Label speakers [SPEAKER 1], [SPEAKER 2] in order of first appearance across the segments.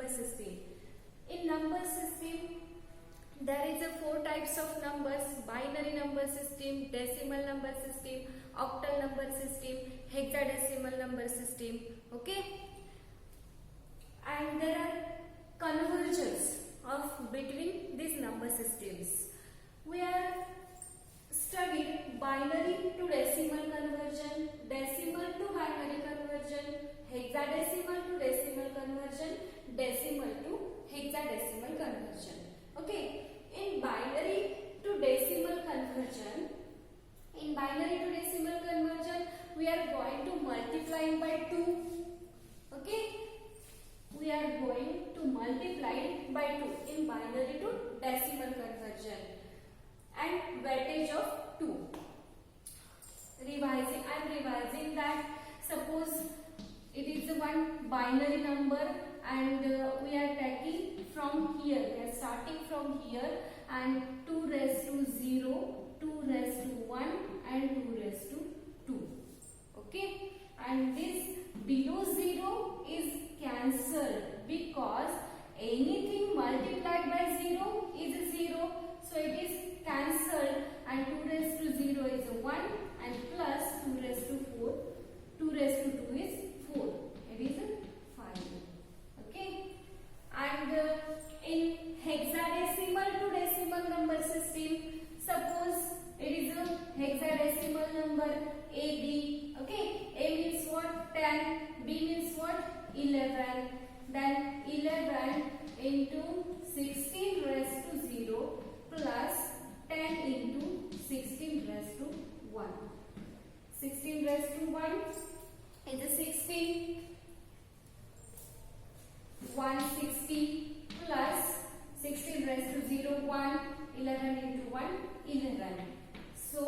[SPEAKER 1] number system. In number system, there is a 4 types of numbers: binary number system, decimal number system, octal number system, hexadecimal number system. Okay, and there are convergence of between these number systems. We are studied binary to decimal conversion, decimal to binary conversion, hexadecimal to decimal conversion, decimal to hexadecimal conversion. Okay, in binary to decimal conversion, we are going to multiply by 2. Okay, we are going to multiply by 2 in binary to decimal conversion, and weightage of 2. I am revising that. Suppose it is one binary number and we are taking from here, we are starting from here, and 2 raised to 0, 2 raised to 1 and 2 raised to 2. Okay, and this below 0 is cancelled because anything multiplied by 0 is 0, so it is cancelled, and 2 raised to 0 is 1 and plus 2 raised to 4, 2 raised to 2 is 4, it is 5. Okay, and in hexadecimal to decimal number system, suppose it is a hexadecimal number AB. Okay, A means what? 10, B means what? 11. Then 11 into 16 raised to 0 plus 10 into 16 raised to 1. 16 raised to 1 is 16. 160 plus 16 raised to 0, 1. 11 into 1, 11. So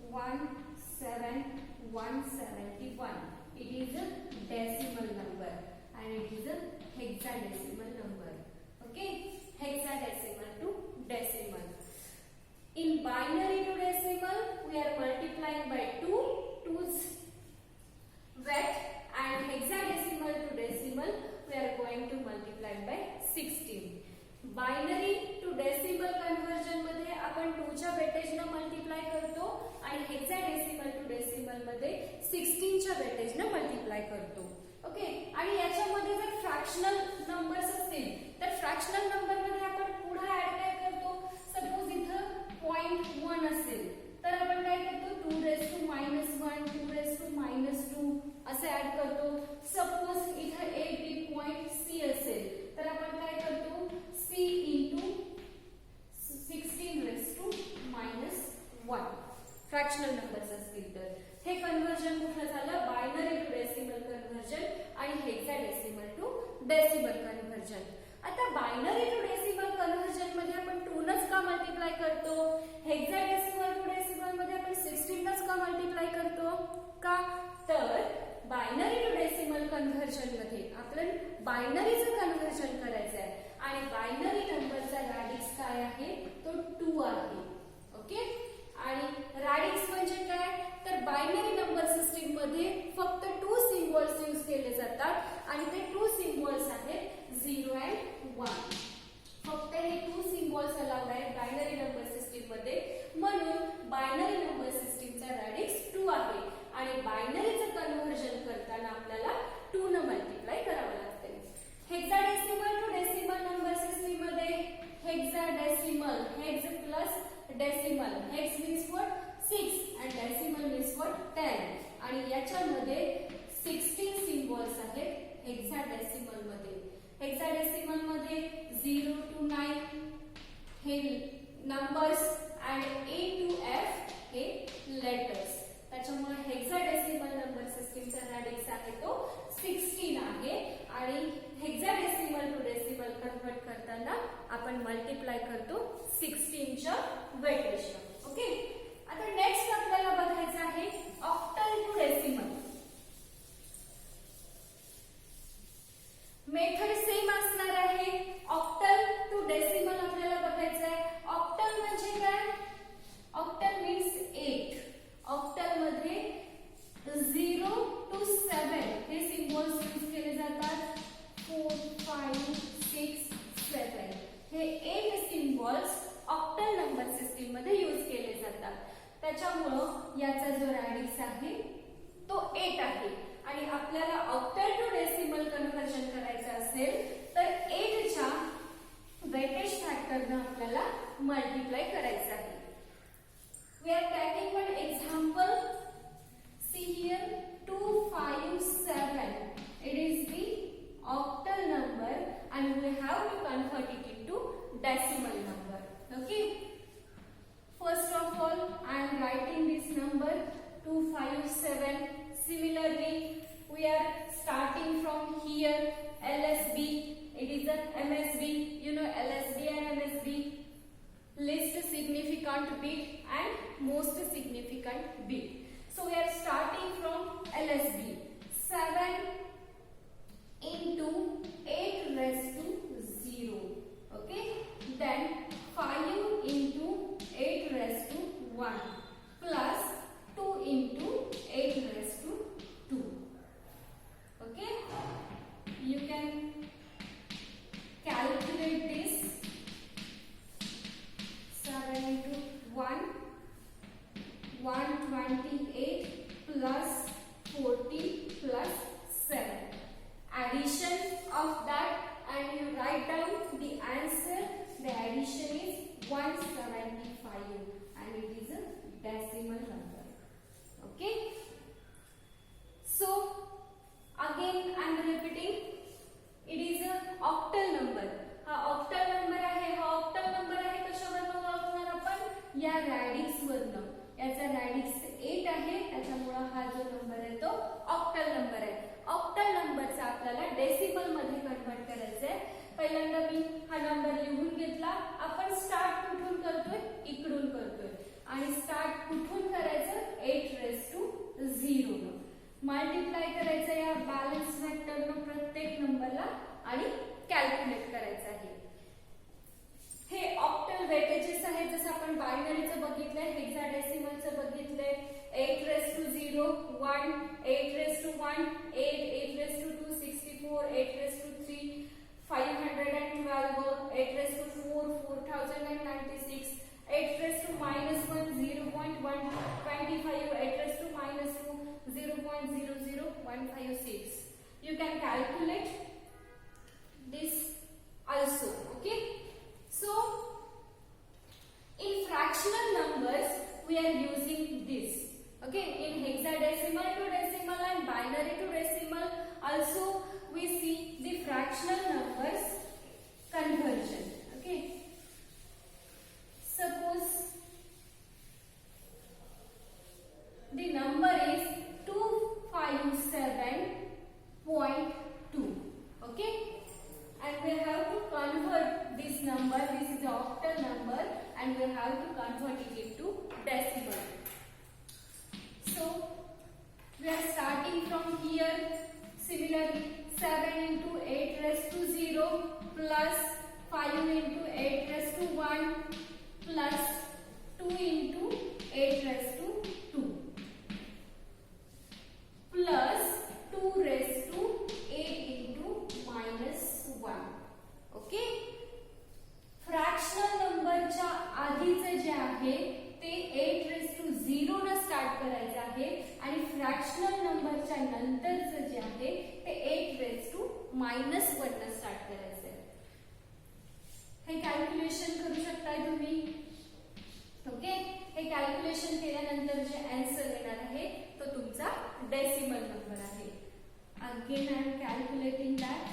[SPEAKER 1] 171. It is a decimal number and it is a hexadecimal number. Okay, hexadecimal to decimal. In binary to decimal, we are multiplying by 2. 2's weight, and hexadecimal to decimal, we are going to multiply by 16. Binary to decimal conversion मध्ये आपण 2 च्या weightage ने multiply करतो आणि hexadecimal to decimal मध्ये 16 च्या weightage ने multiply करतो. ओके, आणि याच्यामध्ये जर फ्रॅक्शनल नंबर्स असतील तर फ्रॅक्शनल नंबर मध्ये आपण पुढे ऍड काय करतो. सपोज इथं 0.1 असेल तर आपण काय करतो 2 raised to -1, 2 raised to -2 असे ऍड करतो. सपोज इथं a b पॉइंट c असेल तर आपण काय करतो c into 16 raised to -1 fractional numbers असतील तर. हे कन्वर्जन कुठलं झालं, बायनरी टू डेसिमल कन्वर्जन आणि हेक्साडेसिमल टू डेसिमल कन्वर्जन. आता बायनरी टू डेसिमल कन्वर्जन मध्ये आपण 2 नच का मल्टिप्लाय करतो, हेक्साडेसिमल टू डेसिमल मध्ये आपण 16 नच का मल्टिप्लाय करतो का, तर बायनरी टू डेसिमल कन्वर्जन मध्ये आपल्याला बायनरीचं कन्वर्जन करायचं आहे आणि बायनरी नंबरचा रॅडिक्स काय आहे तो 2 आहे. ओके, आणि रॅडिक्स म्हणजे काय तर बायनरी नंबर सिस्टीम मध्ये फक्त 2 सिम्बॉल्स यूज केले जातात आणि ते 2 सिम्बॉल्स आहेत 0 and 1. फक्त हे 2 सिम्बॉल्स अलाउड आहेत बायनरी नंबर सिस्टीम मध्ये, म्हणून बायनरी नंबर सिस्टीमचा रॅडिक्स 2 आहे आणि बायनरीचं कन्वर्जन करताना आपल्याला 2 न मल्टिप्लाय करावं लागते. Hexadecimal to decimal number system मध्ये hexadecimal, hex plus decimal, hex means what 6 and decimal means what 10, आणि याच्यामध्ये 16 सिम्बॉल्स आहेत हेक्साडेसिमल मध्ये. हेक्साडेसिमल मध्ये 0 to 9 हे numbers and A to F हे लेटर्स. त्याच्यामुळे हेक्साडेसिमल नंबर सिस्टीमचा रॅडिक्स आहे तो 16 आहे आणि हेक्साडेसिमल टू डेसिमल कन्वर्ट करताना आपण मल्टिप्लाय करतो 16 च्या वेटेजने. ओके, आता नेक्स्ट आपल्याला बघायचं आहे octal to decimal. Method same असणार आहे. ऑक्टल टू डेसिमल आपल्याला बघायचं आहे. ऑक्टल म्हणजे काय, ऑक्टल मीन्स 8. ऑक्टल मध्ये 0 to 7 हे सिम्बॉल्स यूज केले जातात. 4 त्याच्यामुळं याचा जो रॅडिक्स आहे तो 8 आहे आणि आपल्याला ऑक्टल टू डेसिमल कन्व्हर्जन करायचं असेल तर 8 च्या वेटेज फॅक्टरने आपल्याला मल्टिप्लाय करायचं आहे. We are taking one example. See here 257. It is the octal number and we have to convert it into decimal number. Okay. First of all, I am writing this number 257. Similarly, we are starting from here LSB. It is a MSB. You know LSB and MSB. Least significant bit and most significant bit. So we are starting from LSB. 7 into 8 raised to 0. Okay. Then 5 into 8 raised to 1 plus 2 into 8 raised to 2. Okay. You can calculate this. 7 into 1, 128 plus 40 plus 7. Addition of that and you write down the answer. The addition is 175 and it is a decimal number. Okay. So again I am repeating. It is a octal number. हा octal number आहे. हा octal number आहे कशावरून ओळखणार आपण? या रॅडिक्स वरून. याचा रॅडिक्स 8 आहे त्याच्यामुळे हा जो नंबर आहे तो ऑक्टल नंबर आहे. ऑक्टल नंबरचा आपल्याला डेसिमल मध्ये कन्वर्ट करायचं आहे. पहिल्यांदा मी हा नंबर लिहून घेतला. आपण स्टार्ट कुठून करतोय? इकडून करतोय आणि स्टार्ट कुठून करायचं? 8 raised to 0 न मल्टिप्लाय करायचं या बॅलन्स फॅक्टरनं प्रत्येक नंबरला आणि कॅल्क्युलेट करायचं आहे. हे ऑक्टल वेटेजेस आहेत. जसं आपण बायनरीचं बघितलंय, हेक्साडेसिमलचं बघितलंय. 8 raised to 0, 1, 8 raised to 1, 8, 8 raised to 2, 64, 8 raised to 3, 512, 8 raised to 4, 4096, 8 raised to -1, 0.125, 8 raised to -2, 0.00156. You can calculate this also. Okay. So in fractional numbers we are using this. Okay. In hexadecimal to decimal and binary to decimal also we see the fractional numbers conversion. Okay. Suppose the number is 257.2. Okay. And we have to convert this number. This is the octal number and we have to convert it into decimal. So we are starting from here. Similarly 7 into 8 raised to 0 plus 5 into 8 raised to 1 plus 2 into 8 raised to 2 plus 2 raised to 8 into -1. Okay. Fractional नंबरच्या आधीचे जे आहे ते 8 raised to 0 न start करायचं आहे आणि fractional नंबरच्या नंतरचं जे आहे ते 8 raised to -1 न स्टार्ट करायचं आहे. हे कॅल्क्युलेशन करू शकताय तुम्ही. ओके. हे कॅल्क्युलेशन केल्यानंतर जे आन्सर येणार आहे तो तुमचा डेसिमल नंबर आहे. Again I am calculating that.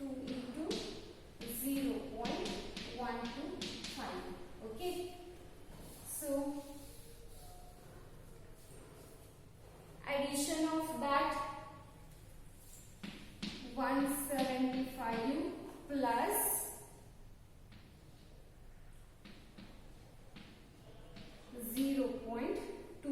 [SPEAKER 1] into 0.125. Okay. So addition of that 175 plus 0.25.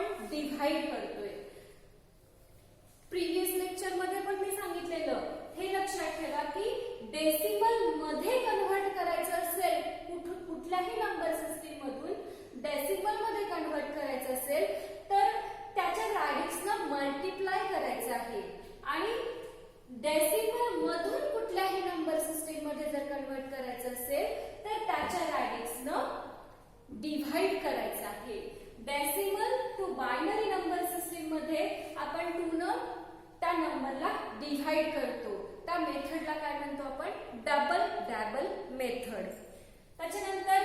[SPEAKER 1] आपण डिव्हाइड करतोय. प्रिव्हियस लेक्चर मध्ये पण मी सांगितलेलं, हे लक्षात ठेवा की डेसिमल मध्ये कन्व्हर्ट करायचं असेल, कुठल्याही नंबर सिस्टीम मधून डेसिमल मध्ये कन्व्हर्ट करायचं असेल तर त्याच्या रॅडिक्सना मल्टिप्लाय करायचं आहे. आणि डेसिमल मधून कुठल्याही नंबर सिस्टीम मध्ये जर कन्व्हर्ट करायचं असेल तर त्याच्या रॅडिक्सनं डिव्हाइड करायचं आहे. Decimal to binary number system मध्ये आपण 2 न त्या नंबरला डिव्हाइड करतो. त्या मेथडला काय म्हणतो आपण? Double dabble method. त्याच्यानंतर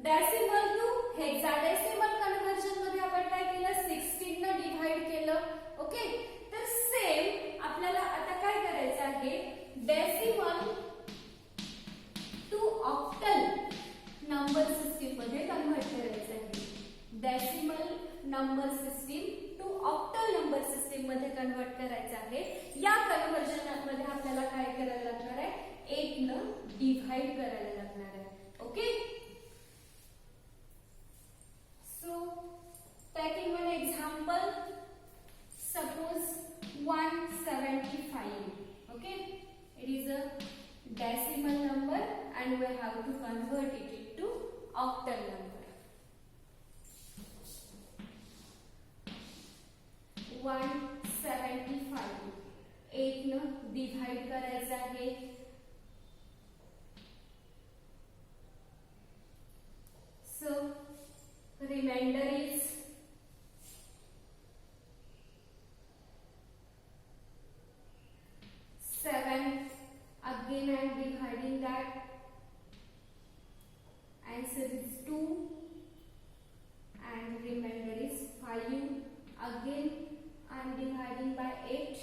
[SPEAKER 1] डेसिमल टू हेक्साडेसिमल कन्व्हर्जन मध्ये आपण काय केलं? 16 न डिव्हाइड केलं. ओके, तर सेम आपल्याला आता काय करायचं आहे? Decimal to octal number system मध्ये कन्व्हर्ट करायचं आहे. Decimal number system to octal number system मध्ये कन्व्हर्ट करायचं आहे. या कन्व्हर्जन मध्ये आपल्याला काय करायला लागणार आहे? 8 न डिव्हाइड करायला लागणार आहे. Okay, so taking one example, suppose 175. Okay, it is a decimal number and we have to convert it into octal number. 175 8 न डिव्हाइड करायचं आहे. So remainder is 7. Again I am dividing that. Answer is 2 and remainder is 5. Again I am dividing by 8.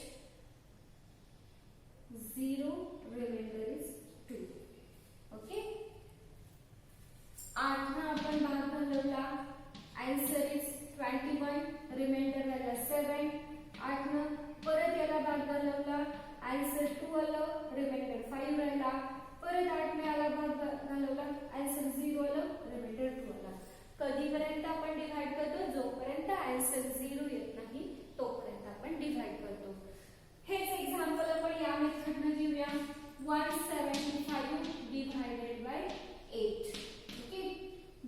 [SPEAKER 1] 0, remainder is 2. Okay, 8 ना आपण भाग घालवला. Answer is 21. Reminder आला 7. 8 न परत याला भाग घालवला. आन्सर 2 आलं. रिमाइंडर 5 राहिला. परत 8 ने याला भाग घालवला. आन्सर 0 आलं. रिमाइंडर 2 आला. कधीपर्यंत आपण डिव्हाइड करतो? जोपर्यंत आन्सर 0 येत नाही तोपर्यंत आपण डिव्हाइड करतो. हेच एक्झाम्पल आपण या मेथडने घेऊया. 175 डिवाइडेड बाय 8. ओके,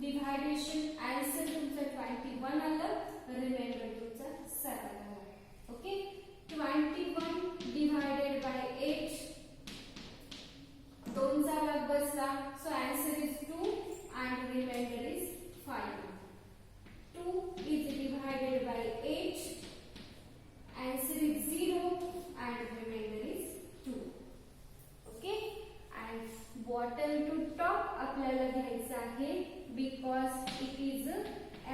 [SPEAKER 1] डिव्हायडेशन आन्सर तुमचं 21 आलं. रिमाइंडर तुमचा 7 आला. Okay, 21 divided by 8. 2 चा भाग बसला. So answer is 2 and remainder is 5. 2 is divided by 8. Answer is 0 and remainder is 2. Okay, and bottom to top आपल्याला घ्यायचं आहे because it is a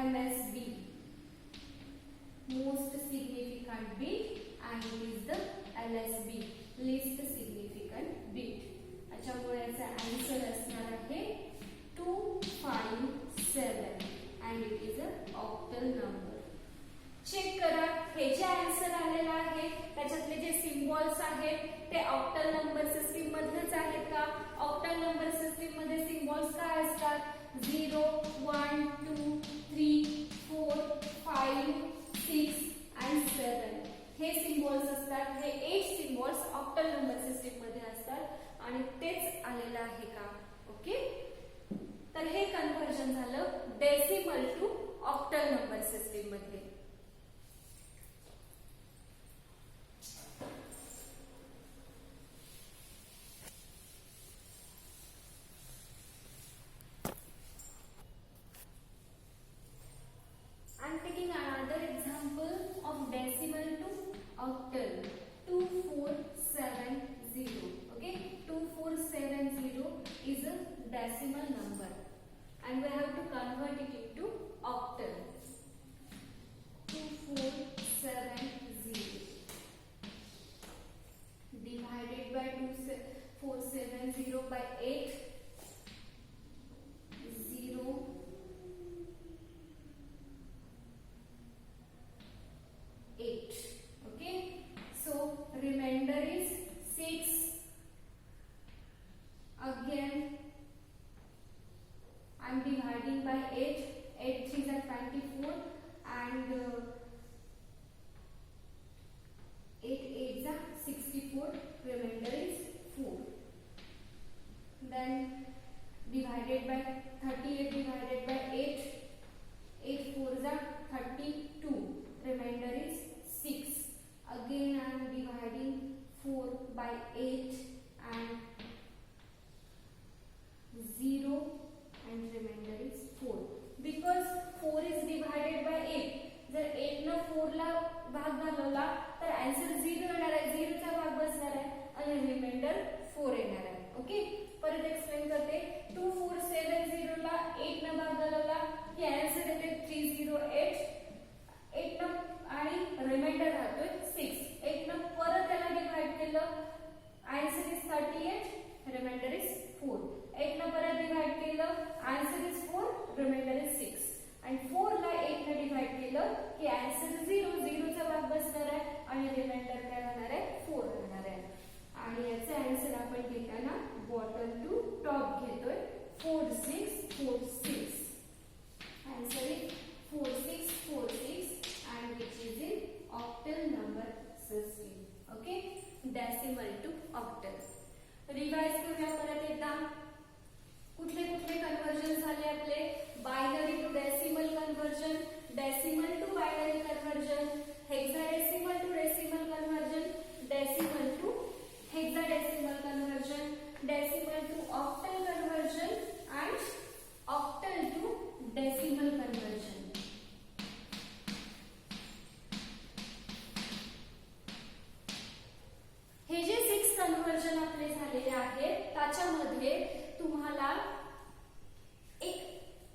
[SPEAKER 1] MSB, most significant bit, and it is the LSB, least significant bit. त्याच्यामुळे याचा answer असणार आहे 257 and it is a octal number. Check करा, हे जे answer आलेला आहे त्याच्यातले जे सिम्बॉल्स आहेत ते ऑक्टल नंबर सिस्टीम मधलेच आहेत का? ऑक्टल नंबर सिस्टीम मध्ये सिम्बॉल्स काय असतात? 0, 1, 2, 3, 4, 5, 6 and 7 हे सिम्बॉल्स असतात. हे 8 सिम्बॉल्स ऑक्टल नंबर सिस्टीम मध्ये असतात आणि तेच आलेलं आहे का? ओके, तर हे कन्व्हर्जन झालं decimal to octal number system मध्ये. I'm taking another example of decimal to octal. 2470. Okay, 2470 is a decimal number and we have to convert it into octal. 2470 divided by 2470 by 8. 0, 8. Okay, so remainder is 6. Again I'm dividing by 8. 8 3s are 24 and and 8 8s are 64, remainder is 4. Then divided by 38 divided by 8, 8 4s are 32, remainder is 6. Again I am dividing 4 by 8 and 0 and remainder is 4. Because 4 is divided by 8, जर 8 न 4 ला भाग घालवला तर answer 0 येणार आहे, 0 चा भाग बसणार आहे आणि रिमाइंडर 4 येणार आहे. ओके, परत एक्सप्लेन करते. 2470 ला 8 न भाग घालवला की आन्सर येते 308. 8 न आणि रिमाइंडर राहतोय 6. 8 न परत त्याला डिवाइड केलं, आन्सर इज 38, रिमाइंडर इज 4. 8 न परत डिवाइड केलं, आन्सर इज 4, रिमाइंडर इज 6. आणि 4 ला 8 ने डिवाइड केलं की आन्सर 0, 0 चा भाग बसणार आहे आणि रिमाइंडर काय राहणार आहे, 4 राहणार आहे. आणि याचा आन्सर आपण घेताना बॉटम टू टॉप घेतोय, 4 6 4 6. Answer is 4 6 4 6 and which is in octal number system. Okay, decimal to octal. Revise करूया परत एकदा. कुठले कुठले कन्वर्जन झाले आपले? Binary to decimal conversion, decimal to binary conversion, hexadecimal to decimal conversion, decimal to hexadecimal conversion, decimal to octal conversion and octal to decimal conversion. हे जे 6 conversion आपले झालेले आहेत त्याच्यामध्ये तुम्हाला एक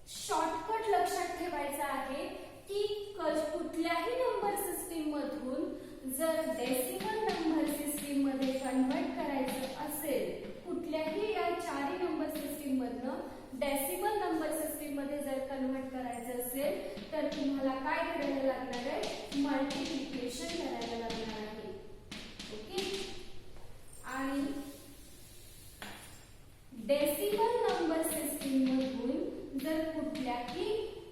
[SPEAKER 1] शॉर्टकट लक्षात ठेवायचा आहे की कुठल्याही नंबर सिस्टीम मधून जर डेसिमल नंबर सिस्टीम मध्ये कन्वर्ट करायचं असेल, कुठल्याही या चारही नंबर सिस्टीम मधनं डेसिमल नंबर सिस्टीम मध्ये जर कन्वर्ट करायचं असेल तर तुम्हाला काय करायला लागणार आहे, मल्टिप्लिकेशन करायला लागणार आहे. ओके, आणि डेसिमल नंबर सिस्टीम मधून जर कुठल्याही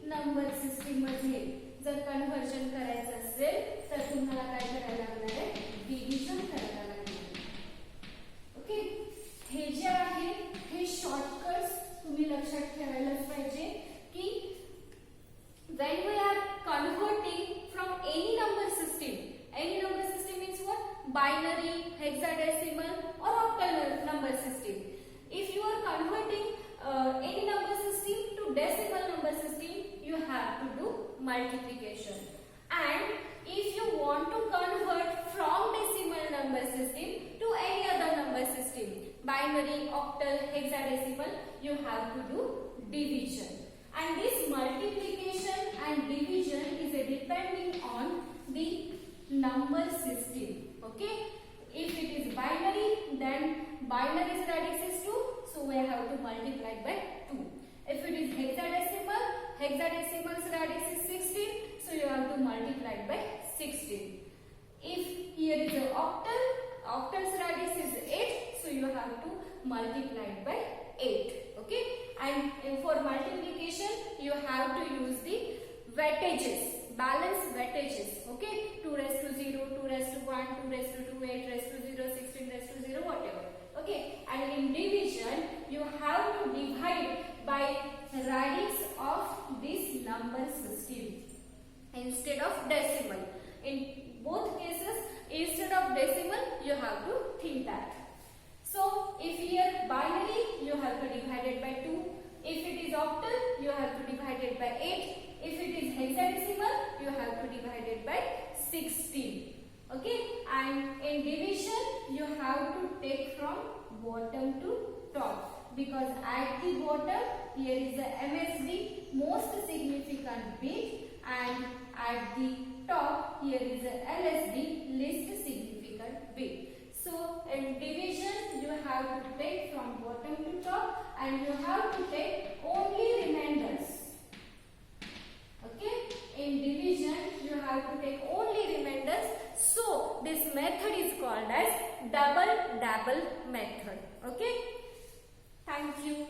[SPEAKER 1] नंबर सिस्टीम मध्ये जर कन्वर्जन करायचं असेल तर तुम्हाला काय करायला लागणार आहे, डिव्हिजन करायला लागणार आहे. ओके, हे जे आहे हे शॉर्टकट्स तुम्ही लक्षात ठेवायलाच पाहिजे की when we are converting from any number system means what, binary, hexadecimal or octal number system. If you are converting any number system to decimal number system, you have to do multiplication. And if you want to convert from decimal number system to any other number system, binary, octal, hexadecimal, you have to do division. And this multiplication and division is depending on the number system. Okay, if it is binary, then binary's radius is 2, so we have to multiply by 2. If it is hexadecimal, hexadecimal's radius is 16, so you have to multiply by 16. If here is an octal, octal's radius is 8, so you have to multiply by 8. Okay, and for multiplication you have to use the weightages, balanced weightages. Okay, 2 raised to 0, 2 raised to 1, 2 raised to 2, 8 raised to 0, 16 raised to 0, whatever. Okay, and in division you have to divide by radius of this number system instead of decimal. In both cases, instead of decimal you have to think that. So if here binary, you have to divide it by 2. If it is octal, you have to divide it by 8. If it is hexadecimal, you have to divide it by 16. Okay, and in division you have to take from bottom to top, because at the bottom here is the MSB, most significant bit, and at the top here is the LSB, least significant bit. So in division you have to take from bottom to top and you have to take only remainders. Okay, in division you have to take only remainders. So this method is called as double method. Okay, thank you.